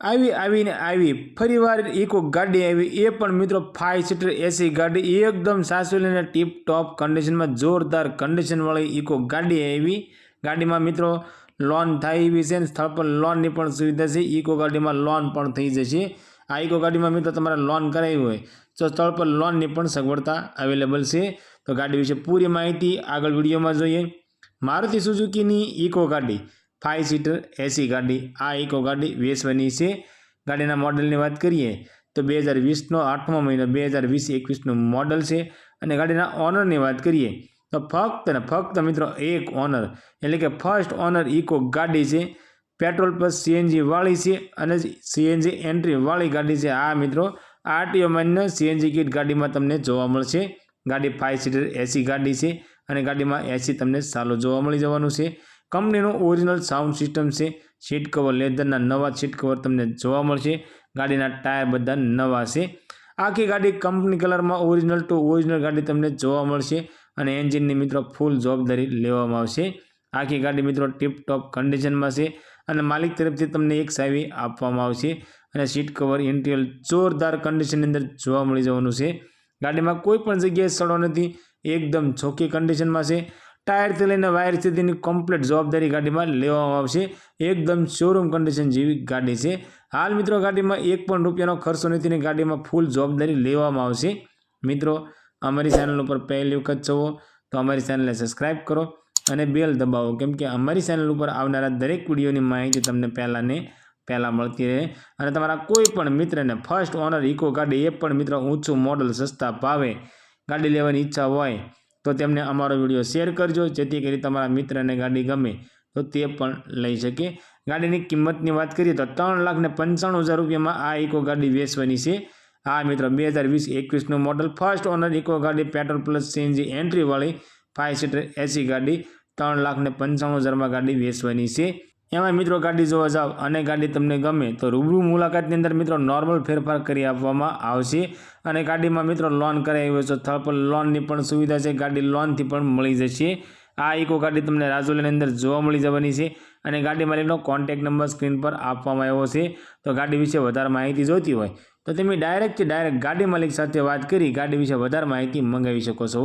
આવી ફરીવાર ઇકો ગાડી આવી, એ પણ મિત્રો 5 સીટર એસી ગાડી, એકદમ સાસવેલીને ટીપ ટોપ કન્ડિશનમાં જોરદાર કન્ડિશનવાળી ઇકો ગાડી આવી। ગાડીમાં મિત્રો લોન થાય એવી છે, સ્થળ પર લોનની પણ સુવિધા છે, ઇકો ગાડીમાં લોન પણ થઈ જશે। આ ઇકો ગાડીમાં મિત્રો તમારે લોન કરાવી હોય તો સ્થળ પર લોનની પણ સગવડતા અવેલેબલ છે। તો ગાડી વિશે પૂરી માહિતી આગળ વિડીયોમાં જોઈએ। મારુતિ સુઝુકીની ઇકો ગાડી 5 સીટર એસી ગાડી, આ ઇકો ગાડી વેચવાની છે। ગાડીના મોડલની વાત કરીએ તો 2020નો 8મો મહિનો 2020-21નું મોડલ છે। અને ગાડીના ઓનરની વાત કરીએ તો ફક્ત મિત્રો એક ઓનર એટલે કે ફર્સ્ટ ઓનર ઇકો ગાડી છે। પેટ્રોલ પ્લસ સીએનજી વાળી છે અને સીએનજી એન્ટ્રી વાળી ગાડી છે। આ મિત્રો આરટીઓ માન્ય સીએનજી કિટ ગાડીમાં તમને જોવા મળશે। ગાડી 5 સીટર એસી ગાડી છે અને ગાડીમાં એસી તમને સારું જોવા મળી જવાનું છે। કંપનીનું ઓરિજિનલ સાઉન્ડ સિસ્ટમ છે। સીટ કવર લેધરના નવા સીટ કવર તમને જોવા મળશે। ગાડીના ટાયર બધા નવા છે। આખી ગાડી કંપની કલરમાં ઓરિજિનલ ટુ ઓરિજિનલ ગાડી તમને જોવા મળશે અને એન્જિનની મિત્રો ફૂલ જવાબદારી લેવામાં આવશે। આખી ગાડી મિત્રો ટીપ ટોપ કન્ડિશનમાં છે અને માલિક તરફથી તમને એક ચાવી આપવામાં આવશે અને સીટ કવર ઇન્ટિરિયર જોરદાર કન્ડિશનની અંદર જોવા મળી જવાનું છે। ગાડીમાં કોઈ પણ જગ્યાએ સડો નથી, એકદમ ચોખ્ખી કન્ડિશનમાં છે। ટાયરથી લઈને વાયર સુધીની કમ્પ્લીટ જવાબદારી ગાડીમાં લેવામાં આવશે। એકદમ શોરૂમ કન્ડિશન જેવી ગાડી છે। હાલ મિત્રો ગાડીમાં એક પણ રૂપિયાનો ખર્ચો નથી ને ગાડીમાં ફૂલ જવાબદારી લેવામાં આવશે। મિત્રો અમારી ચેનલ ઉપર પહેલી વખત છો તો અમારી ચેનલને સબસ્ક્રાઈબ કરો અને બેલ દબાવો, કેમ કે અમારી ચેનલ ઉપર આવનારા દરેક વિડીયોની માહિતી તમને પહેલાં મળતી રહે। અને તમારા કોઈ પણ મિત્રને ફર્સ્ટ ઓનર ઇકો ગાડી, એ પણ મિત્રો ઊંચું મોડલ સસ્તા ભાવે ગાડી લેવાની ઈચ્છા હોય તો તેમને અમારો વિડીયો શેર કરજો, જેથી કરી તમારા મિત્રને ગાડી ગમે તો તે પણ લઈ શકે। ગાડીની કિંમતની વાત કરીએ તો 3,95,000 રૂપિયામાં આ ઇકો ગાડી વેચવાની છે। આ મિત્રો 2020-21નું મોડલ ફર્સ્ટ ઓનર ઇકો ગાડી પેટ્રોલ પ્લસ સીએનજી એન્ટ્રીવાળી 5 સીટર એસી ગાડી 3,95,000માં ગાડી વેચવાની છે। એમાં મિત્રો ગાડી જોવા જાવ અને ગાડી તમને ગમે તો રૂબરૂ મુલાકાતની અંદર મિત્રો નોર્મલ ફેરફાર કરી આપવામાં આવશે। અને ગાડીમાં મિત્રો લોન કરાવી હોય તો સ્થળ પર લોનની પણ સુવિધા છે, ગાડી લોનથી પણ મળી જશે। આ ઇકો ગાડી તમને રાજુલાની અંદર જોવા મળી જવાની છે અને ગાડી માલિકનો કોન્ટેક્ટ નંબર સ્ક્રીન પર આપવામાં આવ્યો છે। તો ગાડી વિશે વધારે માહિતી જોઈતી હોય તો તમે ડાયરેક્ટ ગાડી માલિક સાથે વાત કરી ગાડી વિશે વધારે માહિતી મંગાવી શકો છો।